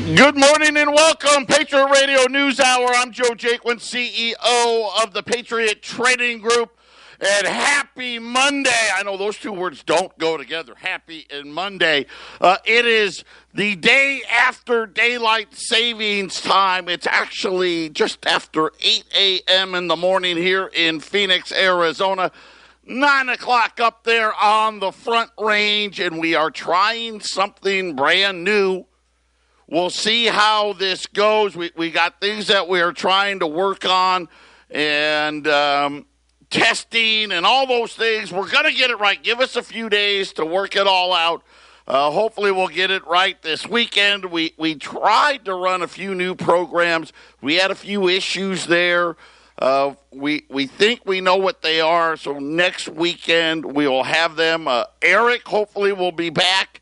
Good morning and welcome, Patriot Radio News Hour. I'm Joe Jaquint, CEO of the Patriot Trading Group. And happy Monday. I know those two words don't go together, happy and Monday. It is the day after daylight savings time. It's actually just after 8 a.m. in the morning here in Phoenix, Arizona. 9 o'clock up there on the Front Range, and we are trying something brand new. We'll see how this goes. We got things that we are trying to work on and testing and all those things. We're going to get it right. Give us a few days to work it all out. Hopefully we'll get it right this weekend. We tried to run a few new programs. We had a few issues there. We think we know what they are, so next weekend we will have them. Eric hopefully will be back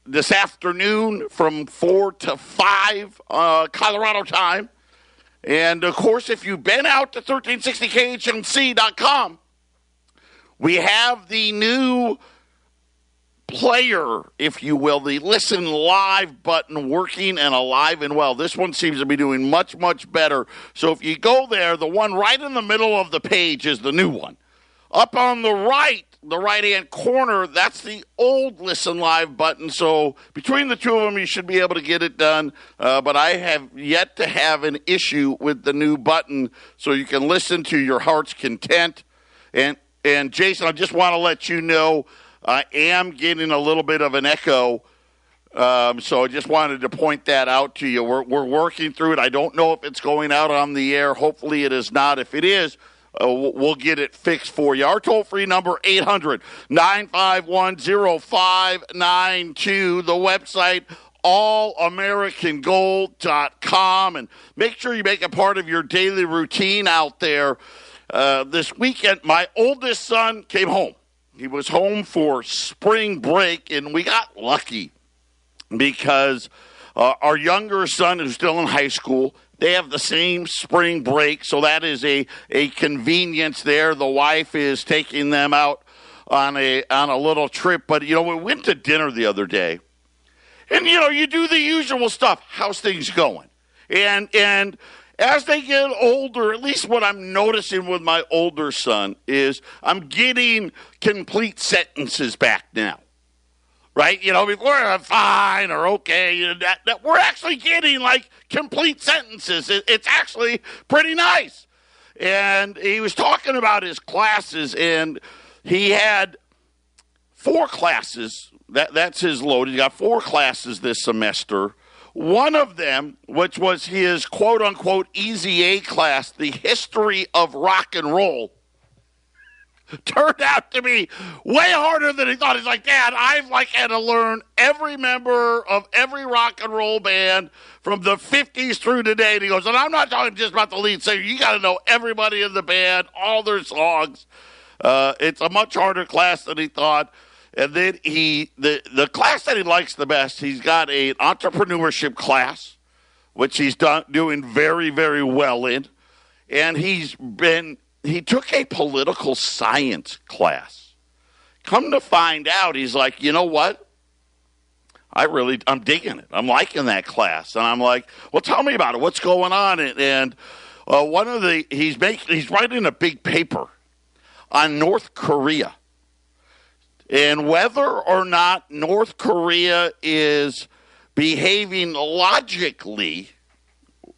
this afternoon from 4 to 5 Colorado time. And, of course, if you've been out to 1360khmc.com, we have the new player, if you will, the Listen Live button working and alive and well. This one seems to be doing much, much better. So if you go there, the one right in the middle of the page is the new one. Up on the right-hand corner, that's the old Listen Live button. So between the two of them, you should be able to get it done. But I have yet to have an issue with the new button, so you can listen to your heart's content. And Jason, I just want to let you know I am getting a little bit of an echo. So I just wanted to point that out to you. We're working through it. I don't know if it's going out on the air. Hopefully it is not. If it is, we'll get it fixed for you. Our toll-free number, 800-951-0592. The website, allamericangold.com. And make sure you make it part of your daily routine out there. This weekend, my oldest son came home. He was home for spring break, and we got lucky because our younger son, who's still in high school, they have the same spring break, so that is a convenience there. The wife is taking them out on a little trip. But, we went to dinner the other day. And, you do the usual stuff. How's things going? And as they get older, at least what I'm noticing with my older son is I'm getting complete sentences back now. Right? Before I'm fine or okay, that we're actually getting like complete sentences. It's actually pretty nice. And he was talking about his classes, and he had 4 classes. That's his load. He got 4 classes this semester. One of them, which was his quote-unquote easy A class, the history of rock and roll, turned out to be way harder than he thought. He's like, Dad, I've had to learn every member of every rock and roll band from the 50s through today. And he goes, and I'm not talking just about the lead singer. You got to know everybody in the band, all their songs. It's a much harder class than he thought. And then the class that he likes the best, he's got an entrepreneurship class, which he's doing very, very well in. And he took a political science class. Come to find out, he's like, you know what? I'm digging it. I'm liking that class. And I'm like, well, tell me about it. What's going on? And he's writing a big paper on North Korea. And whether or not North Korea is behaving logically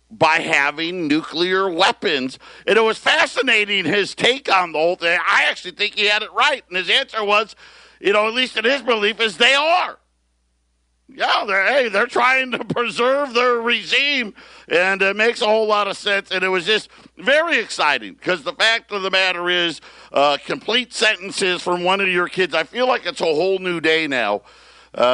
by having nuclear weapons. And it was fascinating, his take on the whole thing. I actually think he had it right. And his answer was, at least in his belief, is they are. Yeah, they're trying to preserve their regime, and it makes a whole lot of sense. And it was just very exciting because the fact of the matter is complete sentences from one of your kids. I feel like it's a whole new day now.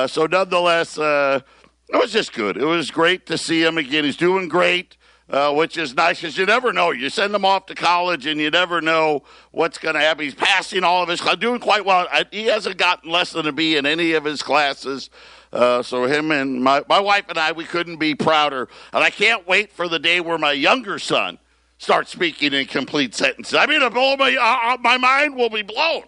So nonetheless, it was just good. It was great to see him again. He's doing great, which is nice because you never know. You send him off to college, and you never know what's going to happen. He's passing all of his classes, doing quite well. He hasn't gotten less than a B in any of his classes. So him and my wife and I, we couldn't be prouder. And I can't wait for the day where my younger son starts speaking in complete sentences. My mind will be blown.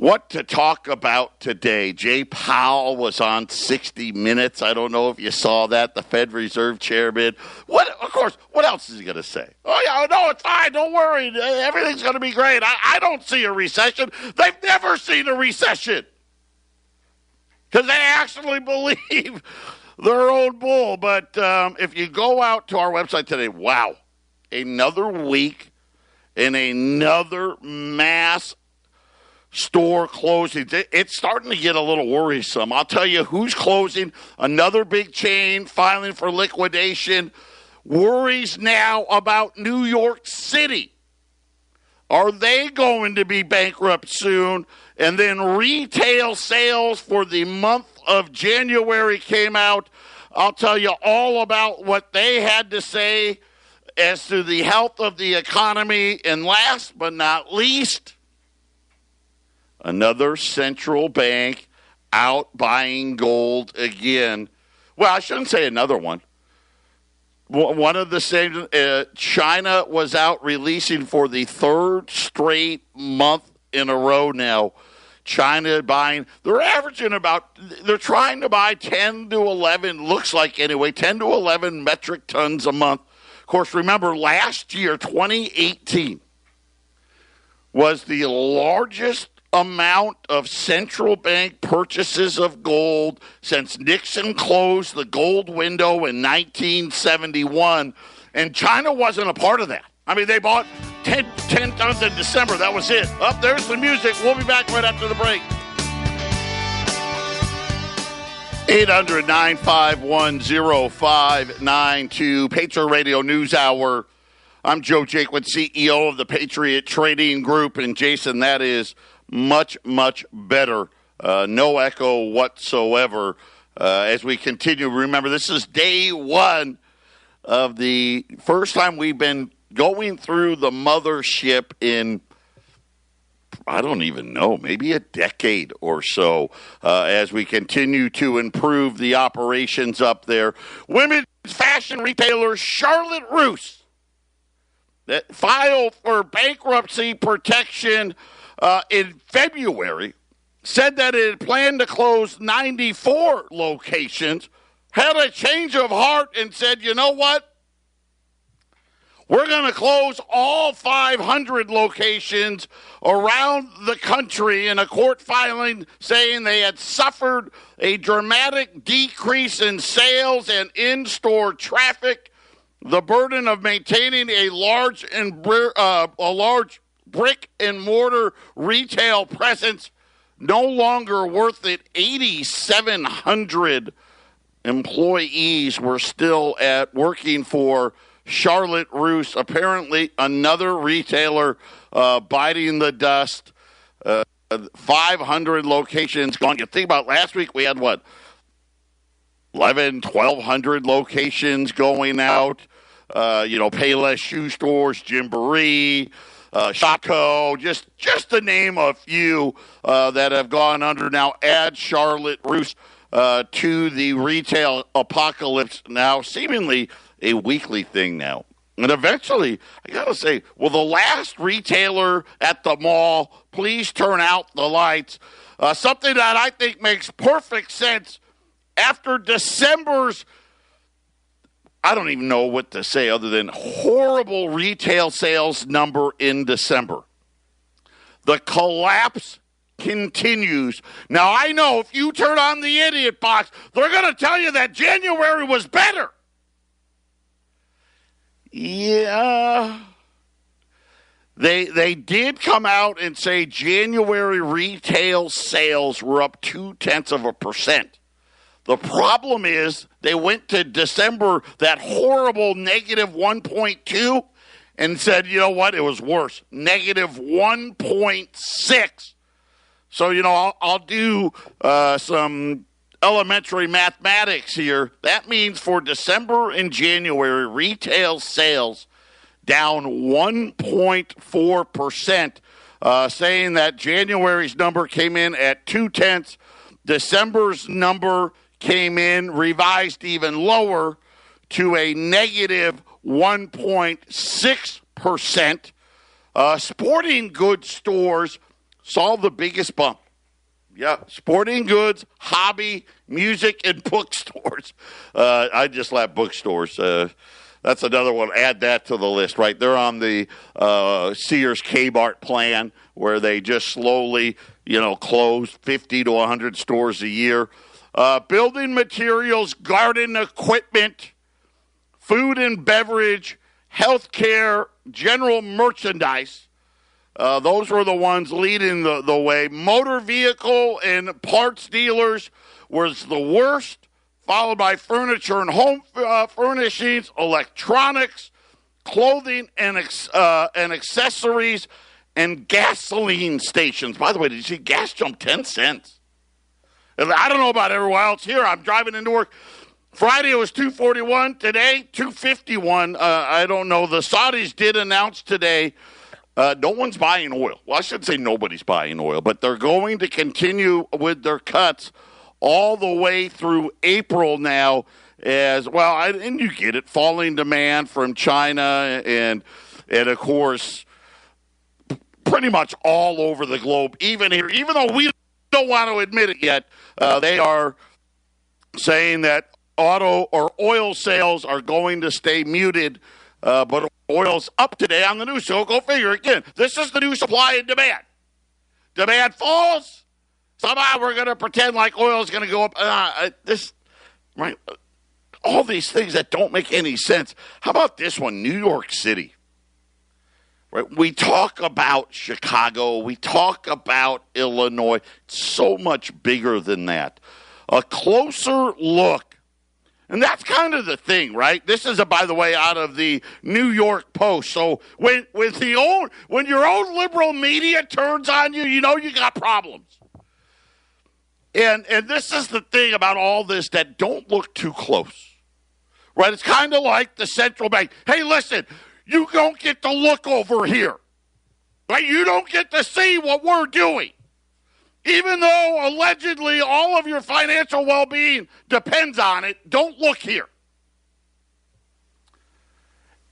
What to talk about today? Jay Powell was on 60 Minutes. I don't know if you saw that, the Fed Reserve Chairman. Of course, what else is he going to say? Oh, yeah, no, it's fine. Don't worry. Everything's going to be great. I don't see a recession. They've never seen a recession because they actually believe their own bull. But if you go out to our website today, wow, another week and another mass store closings. It's starting to get a little worrisome. I'll tell you who's closing. Another big chain filing for liquidation. Worries now about New York City. Are they going to be bankrupt soon? And then retail sales for the month of January came out. I'll tell you all about what they had to say as to the health of the economy. And last but not least, another central bank out buying gold again. Well, I shouldn't say another one. One of the same, China was out releasing for the third straight month in a row now. China buying, they're trying to buy 10 to 11, looks like anyway, 10 to 11 metric tons a month. Of course, remember last year, 2018, was the largest amount of central bank purchases of gold since Nixon closed the gold window in 1971, and China wasn't a part of that. I mean, they bought 10 tons in December. That was it. There's the music. We'll be back right after the break. 800-951-0592, Patriot Radio News Hour. I'm Joe Jaquint, CEO of the Patriot Trading Group, and Jason, that is much, much better. No echo whatsoever. As we continue, remember, this is day one of the first time we've been going through the mothership in, I don't even know, maybe a decade or so, as we continue to improve the operations up there. Women's fashion retailer Charlotte Russe that filed for bankruptcy protection in February, said that it had planned to close 94 locations, had a change of heart and said, you know what? We're going to close all 500 locations around the country in a court filing saying they had suffered a dramatic decrease in sales and in-store traffic, the burden of maintaining a large brick and mortar retail presence no longer worth it. 8,700 employees were still working for Charlotte Russe. Apparently, another retailer biting the dust. 500 locations gone. You think about last week, we had 1,200 locations going out. Payless Shoe Stores, Gymboree, Shopko, just to name a few that have gone under. Now add Charlotte Russe to the retail apocalypse, now seemingly a weekly thing now. And eventually, I got to say, will the last retailer at the mall please turn out the lights? Something that I think makes perfect sense after December's, I don't even know what to say other than horrible retail sales number in December. The collapse continues. Now, I know if you turn on the idiot box, they're going to tell you that January was better. Yeah. They did come out and say January retail sales were up 0.2%. The problem is they went to December, that horrible negative 1.2, and said, you know what, it was worse, negative 1.6. So, I'll do some elementary mathematics here. That means for December and January, retail sales down 1.4%, saying that January's number came in at 0.2. December's number came in revised even lower to a negative 1.6%. Sporting goods stores saw the biggest bump. Yeah, sporting goods, hobby, music, and bookstores. I just laugh bookstores. That's another one. Add that to the list, right? They're on the Sears Kmart plan where they just slowly, close 50 to 100 stores a year. Building materials, garden equipment, food and beverage, healthcare, general merchandise. Those were the ones leading the way. Motor vehicle and parts dealers was the worst, followed by furniture and home furnishings, electronics, clothing and accessories, and gasoline stations. By the way, did you see gas jump 10 cents? And I don't know about everywhere else here. I'm driving into work. Friday it was $2.41. Today, $2.51. I don't know. The Saudis did announce today no one's buying oil. Well, I shouldn't say nobody's buying oil, but they're going to continue with their cuts all the way through April now as well. And you get it, falling demand from China and of course, pretty much all over the globe, even here, even though we don't want to admit it yet, they are saying that auto or oil sales are going to stay muted, but oil's up today on the news, so go figure. Again, this is the new supply and demand. Demand falls. Somehow we're going to pretend like oil is going to go up. Right? All these things that don't make any sense. How about this one, New York City? Right? We talk about Chicago. We talk about Illinois. It's so much bigger than that. A closer look. And that's kind of the thing, right? This is, by the way, out of the New York Post. So when your own liberal media turns on you, you know you got problems. And this is the thing about all this that don't look too close, right? It's kind of like the central bank. Hey, listen, you don't get to look over here, right? You don't get to see what we're doing. Even though allegedly all of your financial well-being depends on it, don't look here.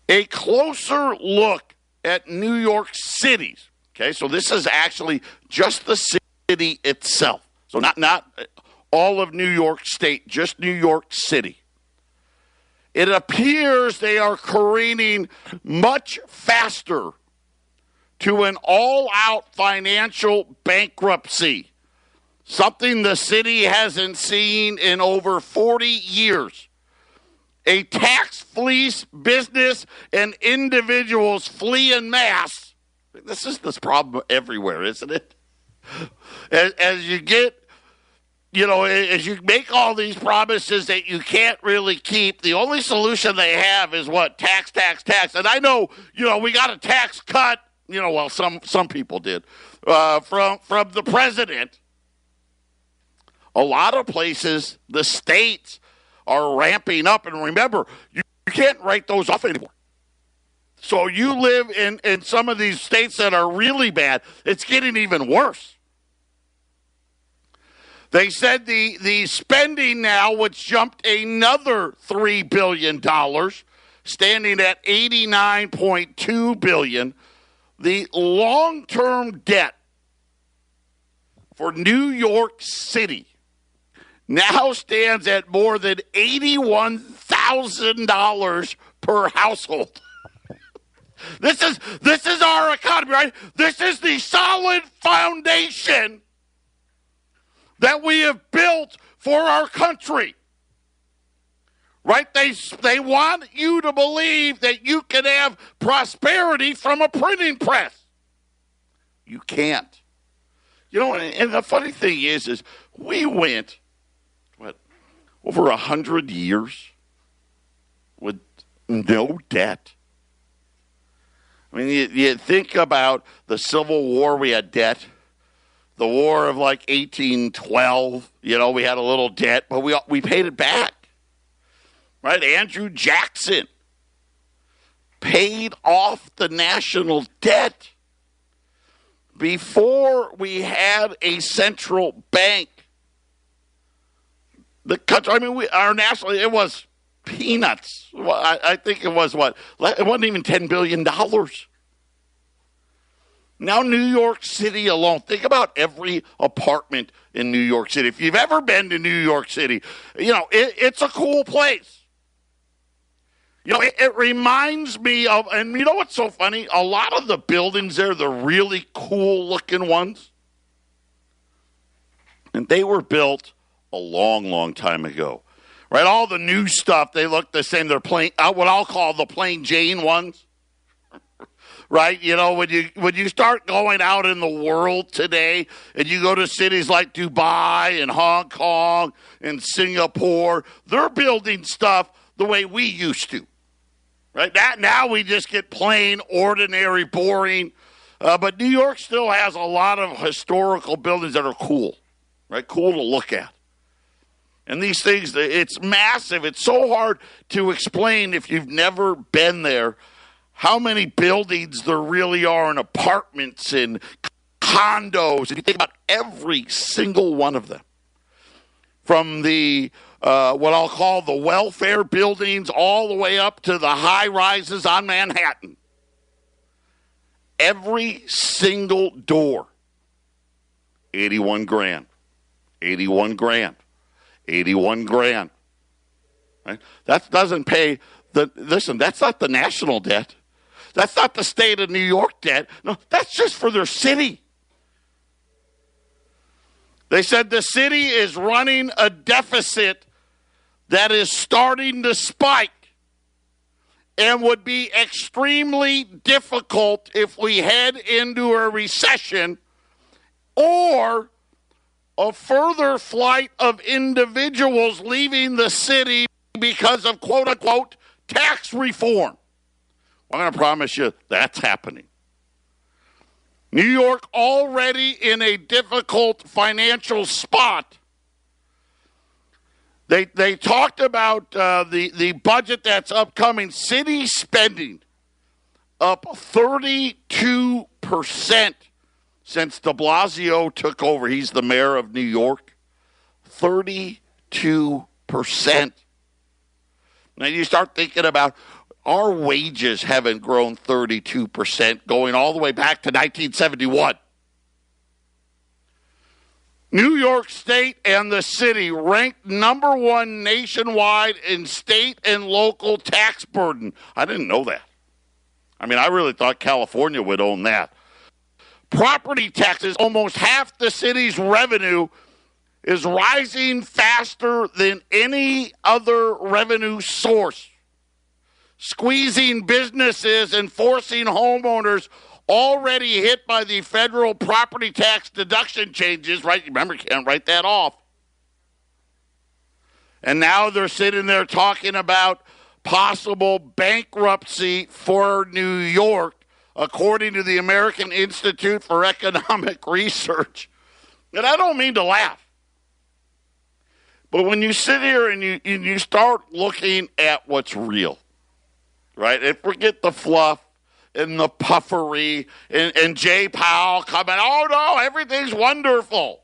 A closer look at New York City's. Okay, so this is actually just the city itself. So not all of New York State, just New York City. It appears they are careening much faster to an all-out financial bankruptcy, something the city hasn't seen in over 40 years. A tax fleece business and individuals flee en masse. This is this problem everywhere, isn't it? As you get, as you make all these promises that you can't really keep, the only solution they have is what? Tax. And I know, we got a tax cut. Well, some people did, from the president. A lot of places, the states are ramping up. And remember, you can't write those off anymore. So you live in some of these states that are really bad. It's getting even worse. They said the spending now, which jumped another $3 billion, standing at $89.2 billion. The long-term debt for New York City now stands at more than $81,000 per household. This is our economy, right? This is the solid foundation that we have built for our country. Right? They want you to believe that you can have prosperity from a printing press. You can't. And the funny thing is we went, over 100 years with no debt. I mean, you think about the Civil War, we had debt. The War of 1812, we had a little debt, but we paid it back. Right? Andrew Jackson paid off the national debt before we had a central bank. The country, it was peanuts. I think it was it wasn't even $10 billion. Now, New York City alone, think about every apartment in New York City. If you've ever been to New York City, it's a cool place. It reminds me of, and you know what's so funny? A lot of the buildings there, the really cool-looking ones, and they were built a long, long time ago. Right? All the new stuff, they look the same. They're what I'll call the plain Jane ones. Right? When you start going out in the world today and you go to cities like Dubai and Hong Kong and Singapore, they're building stuff the way we used to. Right? Now we just get plain, ordinary, boring. But New York still has a lot of historical buildings that are cool. Right? Cool to look at. And these things, it's massive. It's so hard to explain if you've never been there how many buildings there really are in apartments and condos. If you think about every single one of them, from the what I'll call the welfare buildings all the way up to the high rises on Manhattan, every single door, 81 grand, 81 grand, 81 grand. Right? That doesn't pay listen, that's not the national debt. That's not the state of New York debt. No, that's just for their city. They said the city is running a deficit that is starting to spike and would be extremely difficult if we head into a recession or a further flight of individuals leaving the city because of quote-unquote tax reform. I'm going to promise you that's happening. New York already in a difficult financial spot. They talked about the budget that's upcoming. City spending up 32% since de Blasio took over. He's the mayor of New York. 32%. Now you start thinking about our wages haven't grown 32% going all the way back to 1971. New York State and the city ranked number one nationwide in state and local tax burden. I didn't know that. I mean, I really thought California would own that. Property taxes, almost half the city's revenue, is rising faster than any other revenue source, squeezing businesses and forcing homeowners already hit by the federal property tax deduction changes, right? Remember, you can't write that off. And now they're sitting there talking about possible bankruptcy for New York, according to the American Institute for Economic Research. And I don't mean to laugh. But when you sit here and you start looking at what's real, right? And forget the fluff and the puffery and Jay Powell coming, oh, no, everything's wonderful,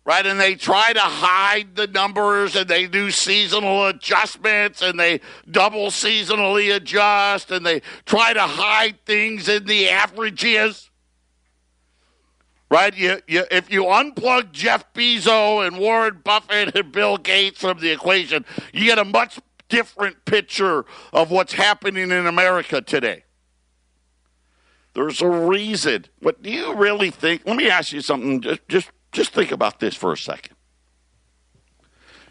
right? And they try to hide the numbers and they do seasonal adjustments and they double seasonally adjust and they try to hide things in the averages. Right? If you unplug Jeff Bezos and Warren Buffett and Bill Gates from the equation, you get a much different picture of what's happening in America today. There's a reason. But do you really think, let me ask you something, just think about this for a second.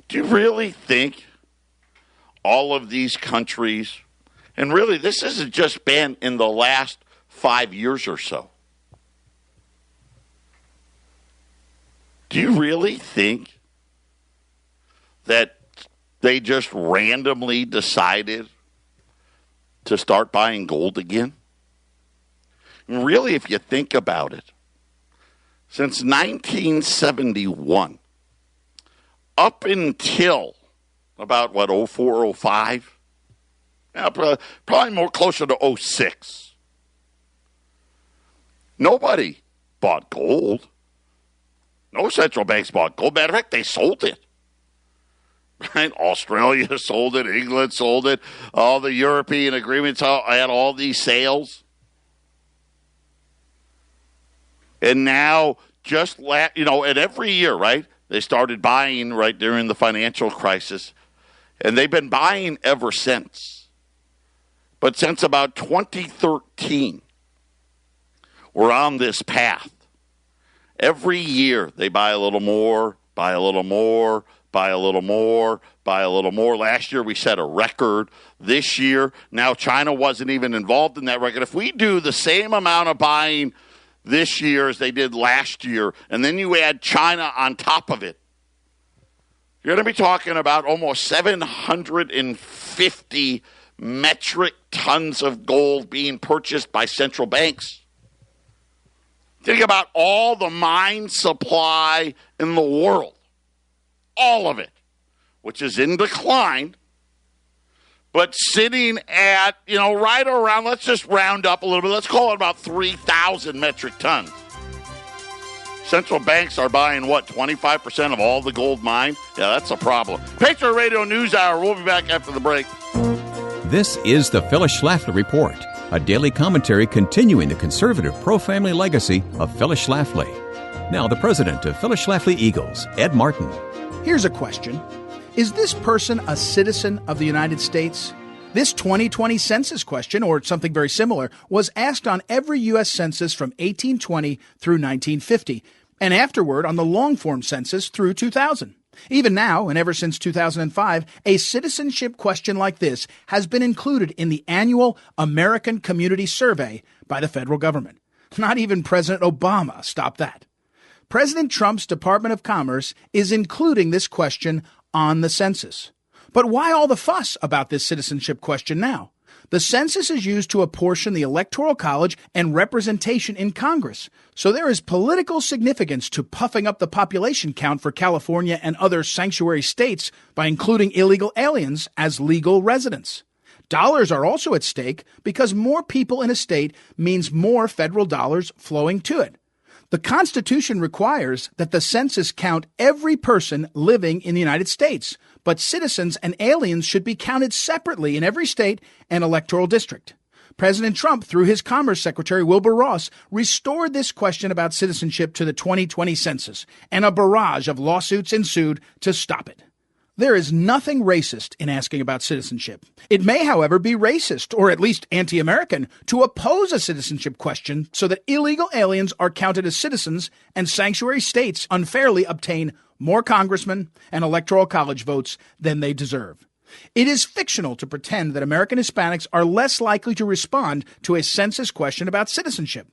Do you really think all of these countries, and really this hasn't just been in the last 5 years or so, do you really think that they just randomly decided to start buying gold again? And really, if you think about it, since 1971, up until about, 04, 05? Yeah, probably more closer to 06. Nobody bought gold. No central banks bought gold. Matter of fact, they sold it. Right? Australia sold it. England sold it. All the European agreements had all these sales. And now and every year, right, they started buying right during the financial crisis, and they've been buying ever since. But since about 2013, we're on this path. Every year they buy a little more, buy a little more, buy a little more, buy a little more. Last year we set a record. This year, now China wasn't even involved in that record. If we do the same amount of buying this year as they did last year, and then you add China on top of it, you're going to be talking about almost 750 metric tons of gold being purchased by central banks. Think about all the mine supply in the world. All of it, which is in decline, but sitting at, right around, let's just round up a little bit. Let's call it about 3,000 metric tons. Central banks are buying, 25% of all the gold mined? Yeah, that's a problem. Patriot Radio News Hour. We'll be back after the break. This is the Phyllis Schlafly Report, a daily commentary continuing the conservative pro-family legacy of Phyllis Schlafly. Now, the president of Phyllis Schlafly Eagles, Ed Martin. Here's a question. Is this person a citizen of the United States? This 2020 census question, or something very similar, was asked on every U.S. census from 1820 through 1950, and afterward on the long-form census through 2000. Even now, and ever since 2005, a citizenship question like this has been included in the annual American Community Survey by the federal government. Not even President Obama stopped that. President Trump's Department of Commerce is including this question on the census. But why all the fuss about this citizenship question now? The census is used to apportion the Electoral College and representation in Congress, so there is political significance to puffing up the population count for California and other sanctuary states by including illegal aliens as legal residents. Dollars are also at stake because more people in a state means more federal dollars flowing to it. The Constitution requires that the census count every person living in the United States, but citizens and aliens should be counted separately in every state and electoral district. President Trump, through his Commerce Secretary Wilbur Ross, restored this question about citizenship to the 2020 census, and a barrage of lawsuits ensued to stop it. There is nothing racist in asking about citizenship. It may, however, be racist, or at least anti-American, to oppose a citizenship question so that illegal aliens are counted as citizens and sanctuary states unfairly obtain more congressmen and electoral college votes than they deserve. It is fictional to pretend that American Hispanics are less likely to respond to a census question about citizenship.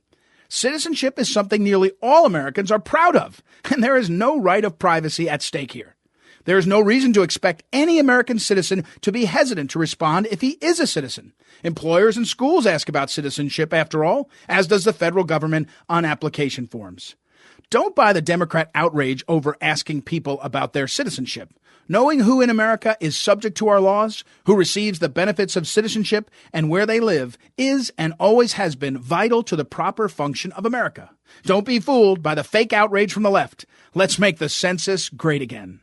Citizenship is something nearly all Americans are proud of, and there is no right of privacy at stake here. There is no reason to expect any American citizen to be hesitant to respond if he is a citizen. Employers and schools ask about citizenship, after all, as does the federal government on application forms. Don't buy the Democrat outrage over asking people about their citizenship. Knowing who in America is subject to our laws, who receives the benefits of citizenship, and where they live is and always has been vital to the proper function of America. Don't be fooled by the fake outrage from the left. Let's make the census great again.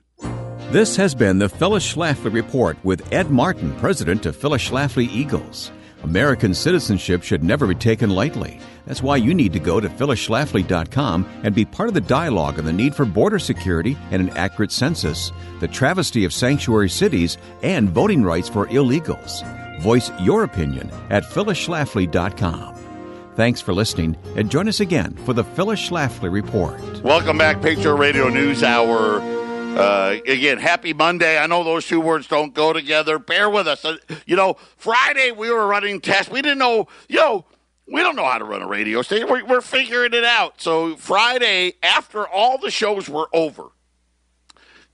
This has been the Phyllis Schlafly Report with Ed Martin, president of Phyllis Schlafly Eagles. American citizenship should never be taken lightly. That's why you need to go to phyllisschlafly.com and be part of the dialogue on the need for border security and an accurate census, the travesty of sanctuary cities, and voting rights for illegals. Voice your opinion at phyllisschlafly.com. Thanks for listening, and join us again for the Phyllis Schlafly Report. Welcome back, Patriot Radio News Hour. Again, happy Monday. I know those two words don't go together. Bear with us. Friday we were running tests. We didn't know, we don't know how to run a radio station. We're figuring it out. So Friday, after all the shows were over,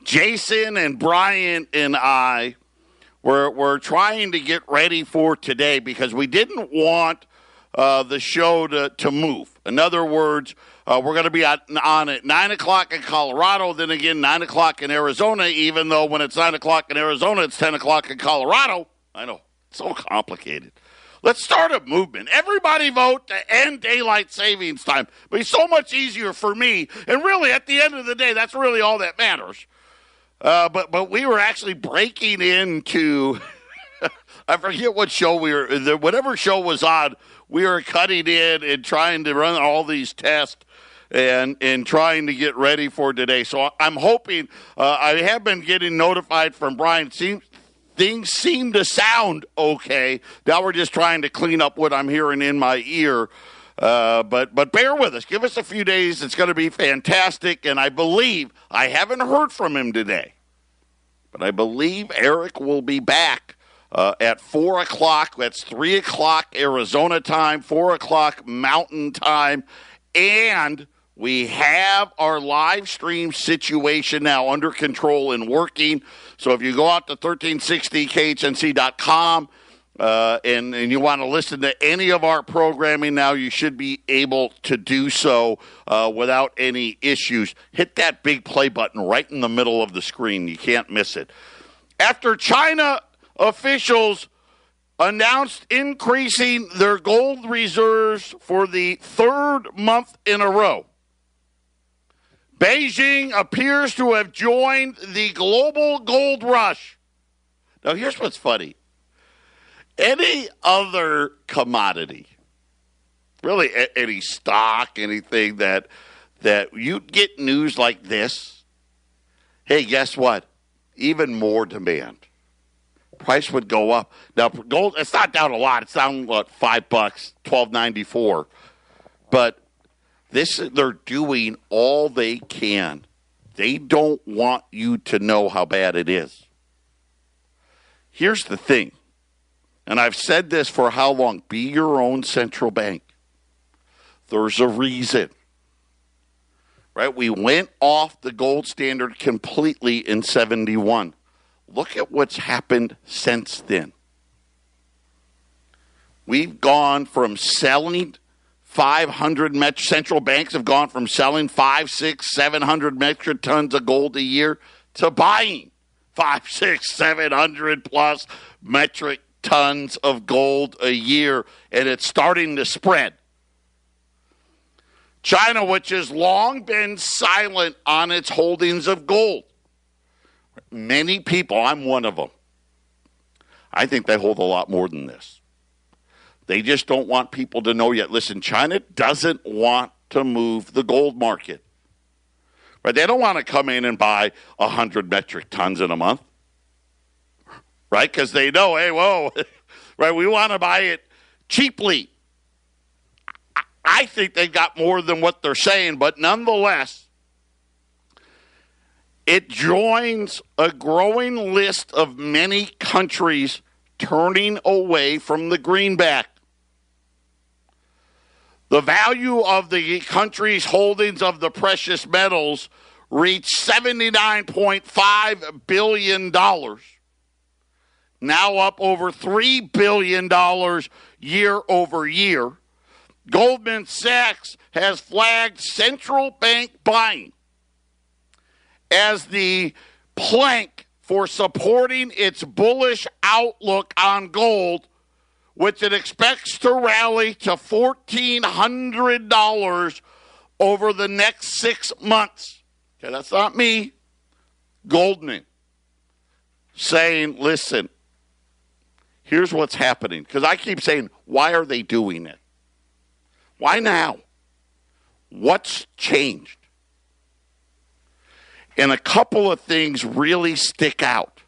Jason and Brian and I were trying to get ready for today because we didn't want the show to move. In other words, we're going to be on at 9 o'clock in Colorado, then again 9 o'clock in Arizona, even though when it's 9 o'clock in Arizona, it's 10 o'clock in Colorado. I know, it's so complicated. Let's start a movement. Everybody vote to end daylight savings time. It'll be so much easier for me. And really, at the end of the day, that's really all that matters. But we were actually breaking into, I forget what show whatever show was on, we were cutting in and trying to run all these tests. and trying to get ready for today. So I'm hoping, I have been getting notified from Brian. Things seem to sound okay. Now we're just trying to clean up what I'm hearing in my ear. But bear with us. Give us a few days. It's going to be fantastic. And I believe, I haven't heard from him today, but I believe Eric will be back at 4 o'clock. That's 3 o'clock Arizona time, 4 o'clock Mountain time. And we have our live stream situation now under control and working. So if you go out to 1360khnc.com and you want to listen to any of our programming now, you should be able to do so without any issues. Hit that big play button right in the middle of the screen. You can't miss it. After China officials announced increasing their gold reserves for the third month in a row, Beijing appears to have joined the global gold rush. Now, here's what's funny. Any other commodity, really any stock, anything that you get news like this, hey, guess what? Even more demand. Price would go up. Now, gold, it's not down a lot. It's down, what, $5, $12.94. But they're doing all they can. They don't want you to know how bad it is. Here's the thing, and I've said this for how long? Be your own central bank. There's a reason. Right? We went off the gold standard completely in 71. Look at what's happened since then. We've gone from selling 500 central banks have gone from selling 500, 600, 700 metric tons of gold a year to buying 500, 600, 700 plus metric tons of gold a year, and it's starting to spread. China, which has long been silent on its holdings of gold. Many people, I'm one of them, I think they hold a lot more than this. They just don't want people to know yet. Listen, China doesn't want to move the gold market. Right? They don't want to come in and buy 100 metric tons in a month. Right? Because they know, hey, whoa, right? We want to buy it cheaply. I think they got more than what they're saying, but nonetheless, it joins a growing list of many countries turning away from the greenback. The value of the country's holdings of the precious metals reached $79.5 billion, now up over $3 billion year over year. Goldman Sachs has flagged central bank buying as the plank for supporting its bullish outlook on gold, which it expects to rally to $1,400 over the next 6 months. Okay, that's not me. Goldman saying, listen, here's what's happening. Because I keep saying, why are they doing it? Why now? What's changed? And a couple of things really stick out.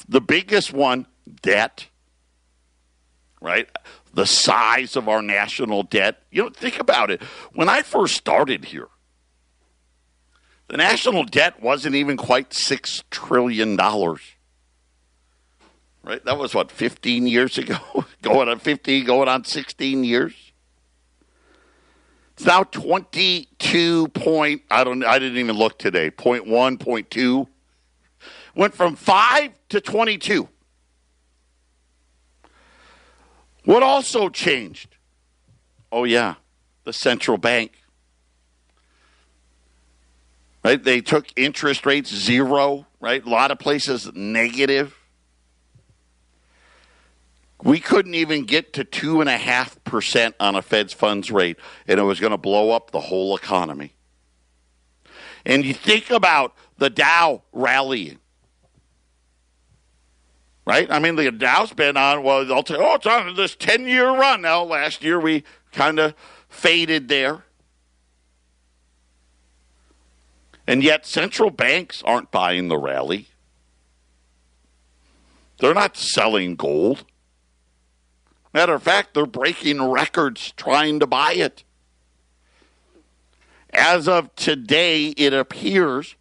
The biggest one, debt. Right? The size of our national debt. You know, think about it. When I first started here, the national debt wasn't even quite $6 trillion. Right? That was, 15 years ago? going on 16 years? It's now 22 point, I didn't even look today, 0.1, 0.2. Went from 5 to 22. What also changed? Oh, yeah, the central bank. Right? They took interest rates zero, right? A lot of places negative. We couldn't even get to 2.5% on a Fed's funds rate, and it was going to blow up the whole economy. And you think about the Dow rallying. Right? I mean, the Dow's been on, well, I'll tell you, it's on this 10-year run now. Last year we kind of faded there. And yet central banks aren't buying the rally. They're not selling gold. Matter of fact, they're breaking records trying to buy it. As of today, it appears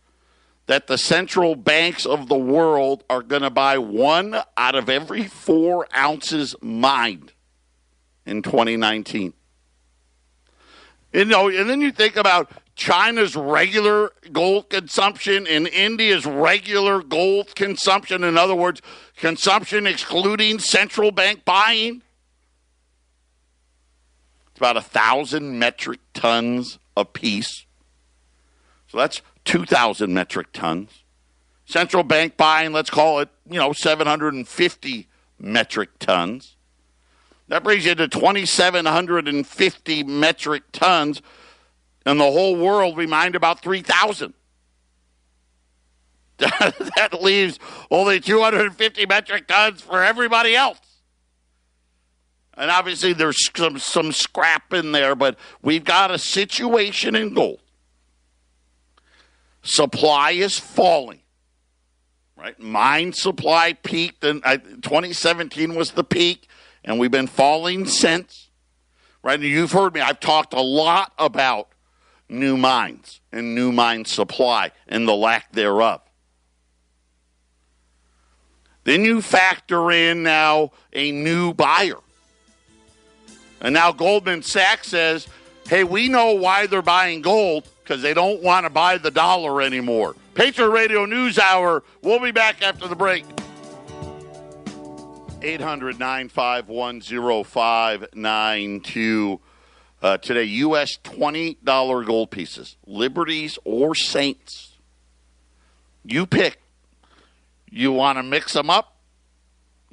that the central banks of the world are going to buy 1 out of every 4 ounces mined in 2019. And then you think about China's regular gold consumption and India's regular gold consumption. In other words, consumption excluding central bank buying. It's about 1,000 metric tons apiece. So that's 2,000 metric tons. Central bank buying, let's call it, 750 metric tons. That brings you to 2,750 metric tons. In the whole world, we mined about 3,000. That leaves only 250 metric tons for everybody else. And obviously there's some scrap in there, but we've got a situation in gold. Supply is falling, right? Mine supply peaked, and 2017 was the peak, and we've been falling since, right? And you've heard me. I've talked a lot about new mines and new mine supply and the lack thereof. Then you factor in now a new buyer. And now Goldman Sachs says, hey, we know why they're buying gold, because they don't want to buy the dollar anymore. Patriot Radio News Hour. We'll be back after the break. 800-951-0592. Today, U.S. $20 gold pieces, Liberties or Saints. You pick. You want to mix them up?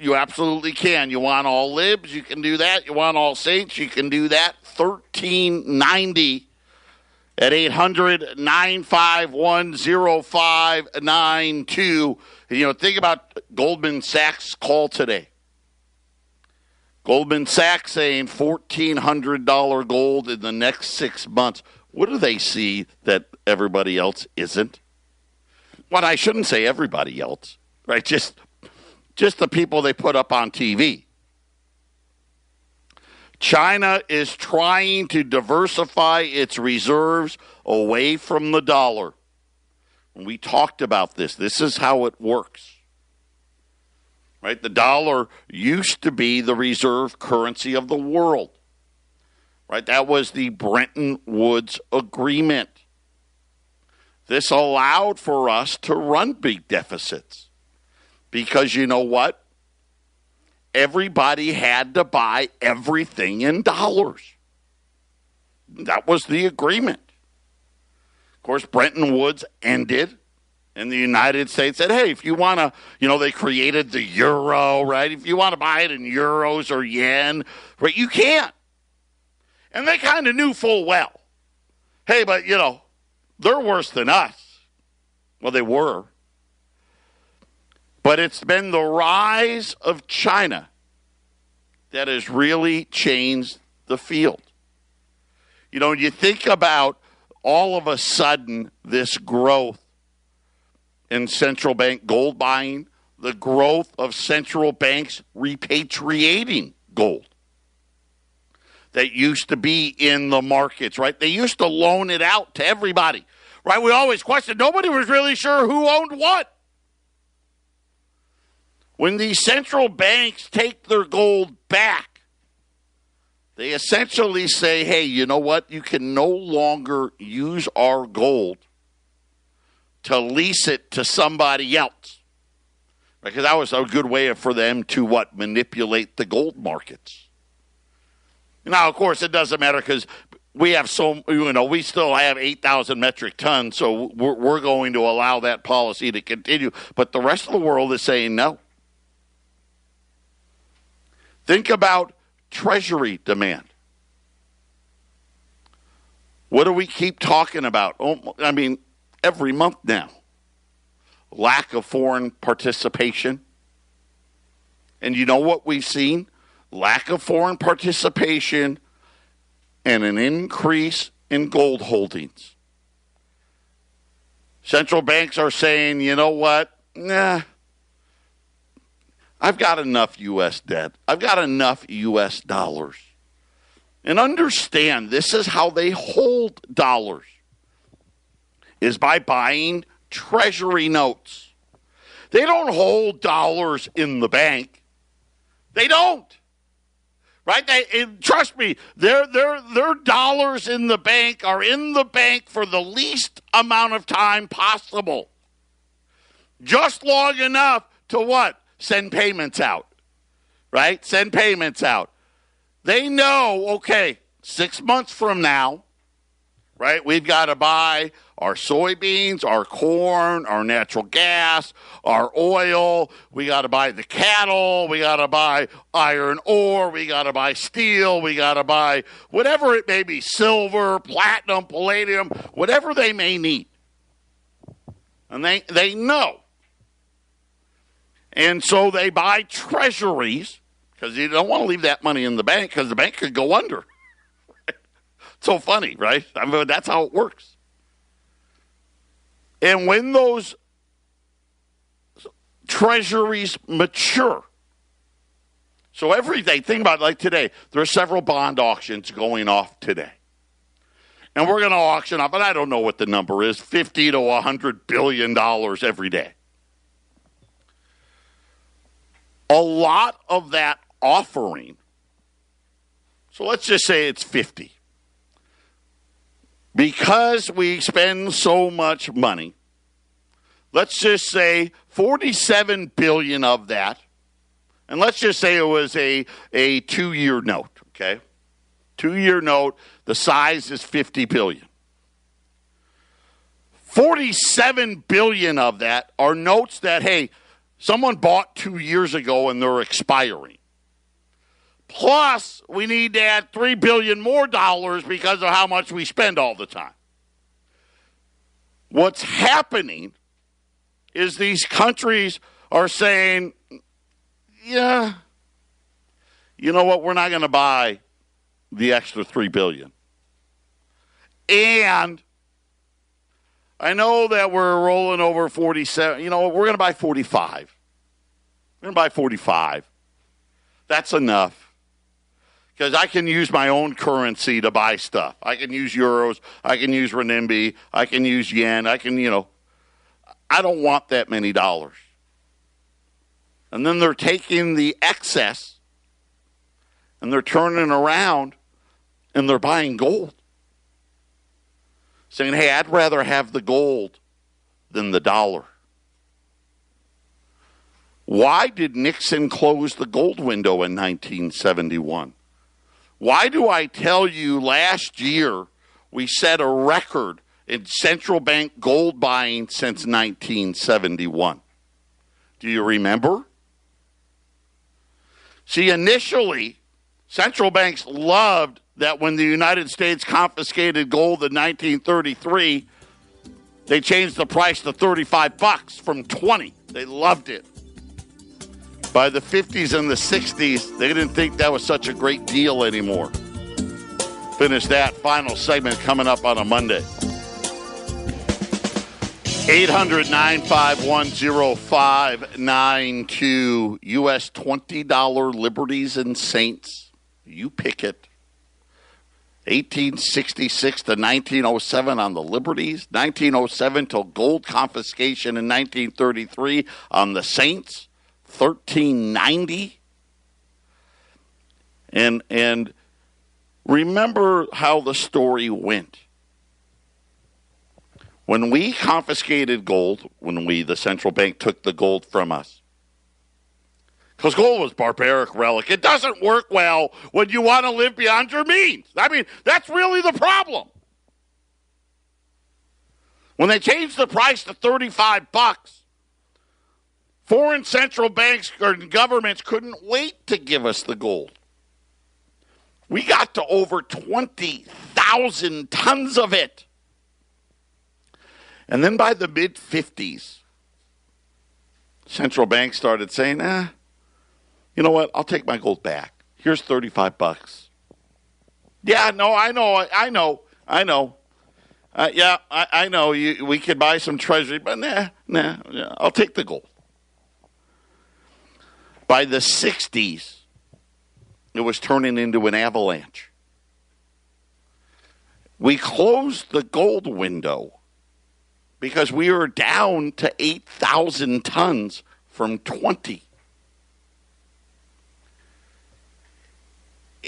You absolutely can. You want all libs? You can do that. You want all Saints? You can do that. $13.90 at 800-951-0592. Think about Goldman Sachs' call today. Goldman Sachs saying $1,400 gold in the next 6 months. What do they see that everybody else isn't? Well, I shouldn't say everybody else, right? Just the people they put up on TV. China is trying to diversify its reserves away from the dollar. When we talked about this, this is how it works. Right? The dollar used to be the reserve currency of the world. Right? That was the Bretton Woods Agreement. This allowed for us to run big deficits. Because you know what? Everybody had to buy everything in dollars. That was the agreement. Of course, Bretton Woods ended. And the United States said, hey, if you want to, they created the euro, right? If you want to buy it in euros or yen, right, you can't. And they kind of knew full well, hey, but, they're worse than us. Well, they were. But it's been the rise of China that has really changed the field. You think about all of a sudden this growth in central bank gold buying, the growth of central banks repatriating gold that used to be in the markets, right? They used to loan it out to everybody, right? We always questioned. Nobody was really sure who owned what. When these central banks take their gold back, they essentially say, hey, you know what? You can no longer use our gold to lease it to somebody else. Because that was a good way for them to, manipulate the gold markets. Now, of course, it doesn't matter because we have we still have 8,000 metric tons, so we're going to allow that policy to continue. But the rest of the world is saying no. Think about Treasury demand. What do we keep talking about? Every month now. Lack of foreign participation. And you know what we've seen? Lack of foreign participation and an increase in gold holdings. Central banks are saying, you know what? Nah, I've got enough U.S. debt. I've got enough U.S. dollars. And understand, this is how they hold dollars, is by buying treasury notes. They don't hold dollars in the bank. They don't. Right? Trust me, their dollars in the bank are in the bank for the least amount of time possible. Just long enough to what? Send payments out. Right? Send payments out. They know, okay, 6 months from now, right, we've got to buy our soybeans, our corn, our natural gas, our oil. We got to buy the cattle. We got to buy iron ore. We got to buy steel. We got to buy whatever it may be, silver, platinum, palladium, whatever they may need. And they know. And so they buy treasuries because you don't want to leave that money in the bank because the bank could go under. So funny, right? I mean, that's how it works. And when those treasuries mature, so every day, think about it, like today, there are several bond auctions going off today. And we're going to auction up, and I don't know what the number is, $50 to $100 billion every day. A lot of that offering, so let's just say it's 50. Because we spend so much money, let's just say $47 billion of that, and let's just say it was a 2-year note, okay? 2-year note, the size is $50 billion. $47 billion of that are notes that, hey, someone bought 2 years ago and they're expiring. Plus, we need to add $3 billion more because of how much we spend all the time. What's happening is these countries are saying, yeah, you know what, we're not going to buy the extra $3 billion. And I know that we're rolling over 47. You know what, we're going to buy 45. We're going to buy 45. That's enough. Because I can use my own currency to buy stuff. I can use euros. I can use renminbi. I can use yen. I don't want that many dollars. And then they're taking the excess and they're turning around and they're buying gold. Saying, hey, I'd rather have the gold than the dollar. Why did Nixon close the gold window in 1971? Why do I tell you last year we set a record in central bank gold buying since 1971? Do you remember? See, initially, central banks loved that when the United States confiscated gold in 1933, they changed the price to $35 from $20. They loved it. By the 50s and the 60s, they didn't think that was such a great deal anymore. Finish that final segment coming up on a Monday. 800-951-0592. U.S. $20 Liberties and Saints. You pick it. 1866 to 1907 on the Liberties. 1907 till gold confiscation in 1933 on the Saints. 1390. And remember how the story went. When we confiscated gold, the central bank took the gold from us, because gold was barbaric relic. It doesn't work well when you want to live beyond your means. I mean, that's really the problem. When they changed the price to $35, foreign central banks or governments couldn't wait to give us the gold. We got to over 20,000 tons of it. And then by the mid-50s, central banks started saying, you know what, I'll take my gold back. Here's $35. Yeah, no, I know. Yeah, I know. We could buy some treasury, but nah, I'll take the gold. By the 60s, it was turning into an avalanche. We closed the gold window because we were down to 8,000 tons from 20.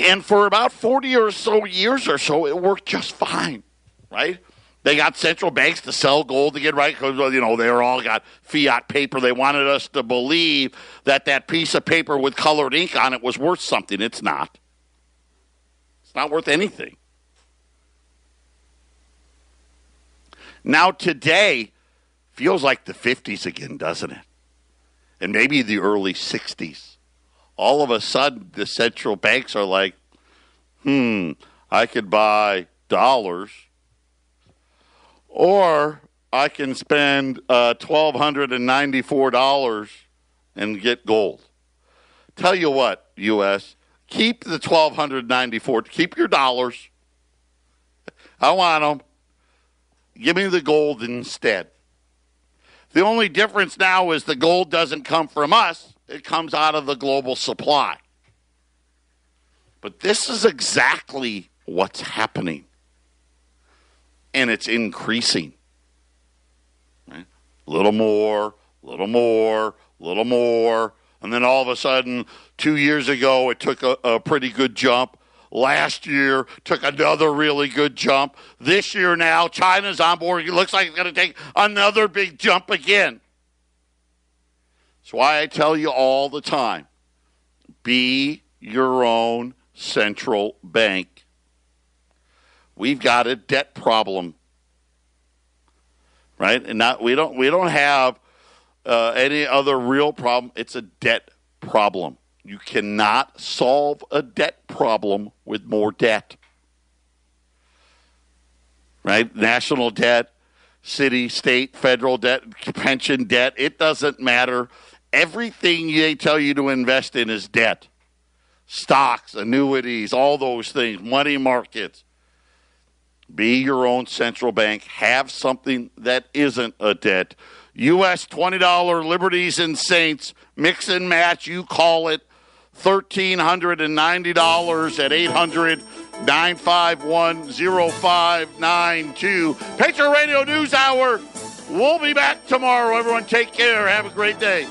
And for about 40 or so years or so, it worked just fine, right? They got central banks to sell gold again, right? Because, they all got fiat paper. They wanted us to believe that piece of paper with colored ink on it was worth something. It's not. It's not worth anything. Now today feels like the 50s again, doesn't it? And maybe the early 60s. All of a sudden, the central banks are like, I could buy dollars, or I can spend $1,294 and get gold. Tell you what, U.S., keep the $1,294. Keep your dollars. I want them. Give me the gold instead. The only difference now is the gold doesn't come from us. It comes out of the global supply. But this is exactly what's happening. And it's increasing. Right? A little more, a little more, a little more. And then all of a sudden, 2 years ago, it took a pretty good jump. Last year, took another really good jump. This year now, China's on board. It looks like it's going to take another big jump again. That's why I tell you all the time, be your own central bank. We've got a debt problem, right? And we don't have any other real problem. It's a debt problem. You cannot solve a debt problem with more debt, right? National debt, city, state, federal debt, pension debt. It doesn't matter. Everything they tell you to invest in is debt. Stocks, annuities, all those things, money markets. Be your own central bank. Have something that isn't a debt. U.S. $20 Liberties and Saints, mix and match, you call it. $1,390 at 800-951-0592. Patriot Radio News Hour. We'll be back tomorrow. Everyone take care. Have a great day.